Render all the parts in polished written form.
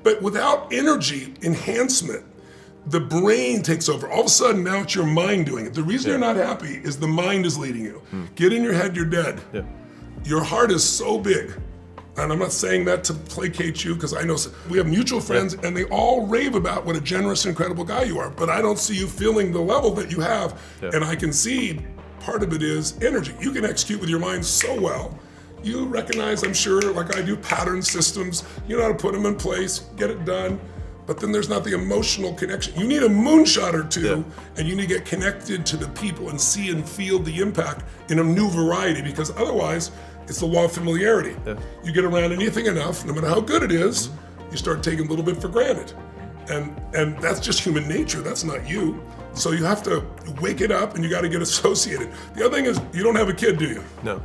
But without energy enhancement, the brain takes over. All of a sudden, now it's your mind doing it. The reason you're not happy is the mind is leading you. Get in your head, you're dead. Yeah. Your heart is so big. And I'm not saying that to placate you, because I know we have mutual friends and they all rave about what a generous, incredible guy you are. But I don't see you feeling the level that you have. Yeah. And I can see part of it is energy. You can execute with your mind so well. You recognize, I'm sure, like I do, pattern systems. You know how to put them in place, get it done. But then there's not the emotional connection. You need a moonshot or two, and you need to get connected to the people and see and feel the impact in a new variety, because otherwise, it's the law of familiarity. Yeah. You get around anything enough, no matter how good it is, you start taking a little bit for granted. And that's just human nature, that's not you. So you have to wake it up and you gotta get associated. The other thing is, you don't have a kid, do you? No.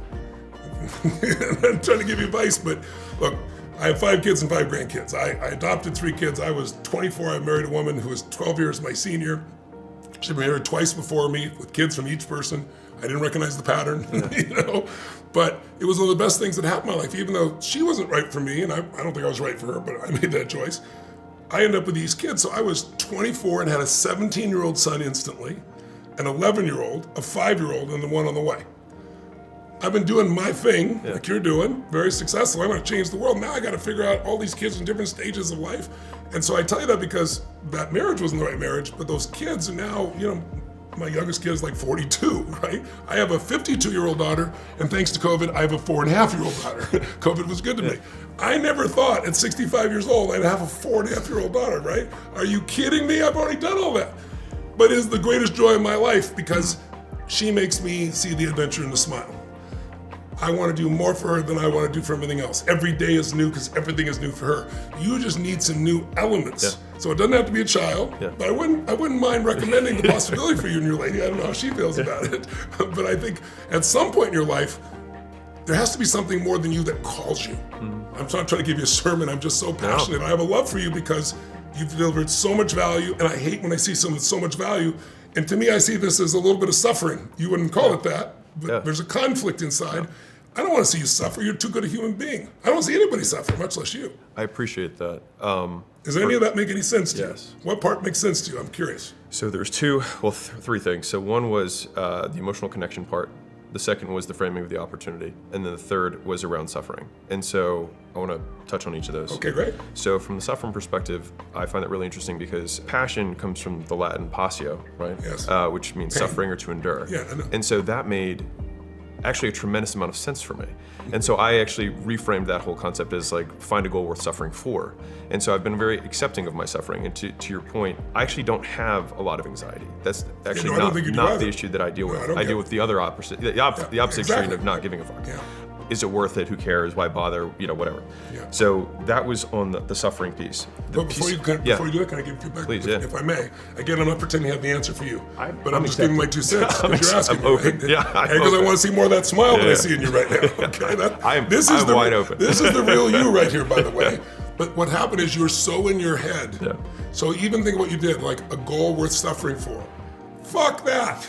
I'm not trying to give you advice, but look, I have 5 kids and 5 grandkids. I adopted 3 kids. I was 24, I married a woman who was 12 years my senior. She'd been married twice before me with kids from each person. I didn't recognize the pattern, you know, but it was one of the best things that happened in my life, even though she wasn't right for me, and I don't think I was right for her, but I made that choice. I ended up with these kids. So I was 24 and had a 17-year-old son instantly, an 11-year-old, a 5-year-old, and the one on the way. I've been doing my thing, like you're doing, very successful. I want to change the world. Now I got to figure out all these kids in different stages of life. And so I tell you that because that marriage wasn't the right marriage, but those kids are now, you know, my youngest kid is like 42, right? I have a 52-year-old daughter, and thanks to COVID, I have a 4.5-year-old daughter. COVID was good to me. I never thought at 65 years old I'd have a 4.5-year-old daughter, right? Are you kidding me? I've already done all that. But it's the greatest joy of my life because she makes me see the adventure and the smile. I want to do more for her than I want to do for everything else. Every day is new because everything is new for her. You just need some new elements. Yeah. So it doesn't have to be a child, but I wouldn't mind recommending the possibility for you and your lady. I don't know how she feels about it. But I think at some point in your life, there has to be something more than you that calls you. I'm not trying to give you a sermon. I'm just so passionate. I have a love for you because you've delivered so much value, and I hate when I see someone with so much value. And to me, I see this as a little bit of suffering. You wouldn't call it that, but there's a conflict inside. I don't want to see you suffer. You're too good a human being. I don't see anybody suffer, much less you. I appreciate that. Does any of that make any sense to Yes. you? What part makes sense to you? I'm curious. So there's three things. So one was the emotional connection part. The second was the framing of the opportunity. And then the third was around suffering. And so I want to touch on each of those. Okay, great. So from the suffering perspective, I find that really interesting because passion comes from the Latin passio, right? Yes. Which means suffering or to endure. Yeah, I know. And so that made actually a tremendous amount of sense for me. And so I actually reframed that whole concept as like, find a goal worth suffering for. And so I've been very accepting of my suffering. And to your point, I actually don't have a lot of anxiety. That's actually not the issue that I deal with. I deal with the other opposite, the opposite extreme of not giving a fuck. Yeah. Is it worth it? Who cares? Why bother? You know, whatever. Yeah. So that was on the suffering piece. But before you do that, can I give you feedback? Please, if I may. Again, I'm not pretending to have the answer for you, but I'm just accepting. giving my 2 cents because you're asking I'm me, open. right? Yeah, I'm because I open. want to see more of that smile that I see in you right now. Okay, I'm wide open. This is the real you right here, by the way. But what happened is you're so in your head. Yeah. So even think what you did, like a goal worth suffering for. Fuck that.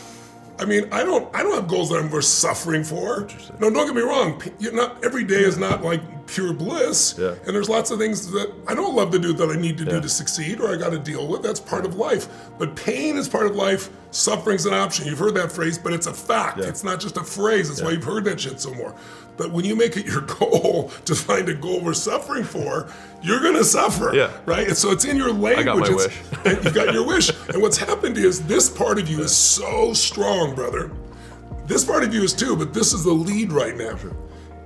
I mean, I don't have goals that I'm worth suffering for. No, don't get me wrong. Not every day is not like pure bliss. Yeah. And there's lots of things that I don't love to do that I need to do to succeed or I got to deal with. That's part of life. But pain is part of life. Suffering's an option. You've heard that phrase, but it's a fact. Yeah. It's not just a phrase. That's why you've heard that shit so more. But when you make it your goal to find a goal worth suffering for, you're going to suffer, right? And so it's in your language. I got my wish. And you got your wish. And what's happened is this part of you is so strong, brother. This part of you is too, but this is the lead right now.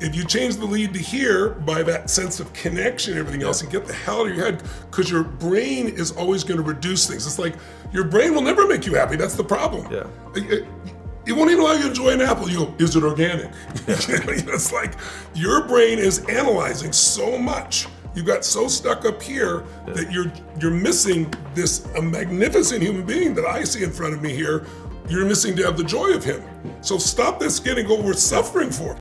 If you change the lead to here by that sense of connection and everything else and get the hell out of your head, because your brain is always going to reduce things. It's like your brain will never make you happy. That's the problem. Yeah. It won't even allow you to enjoy an apple. You go, is it organic? It's like your brain is analyzing so much. You got so stuck up here that you're missing this a magnificent human being that I see in front of me here. You're missing to have the joy of him. So stop this getting over suffering for.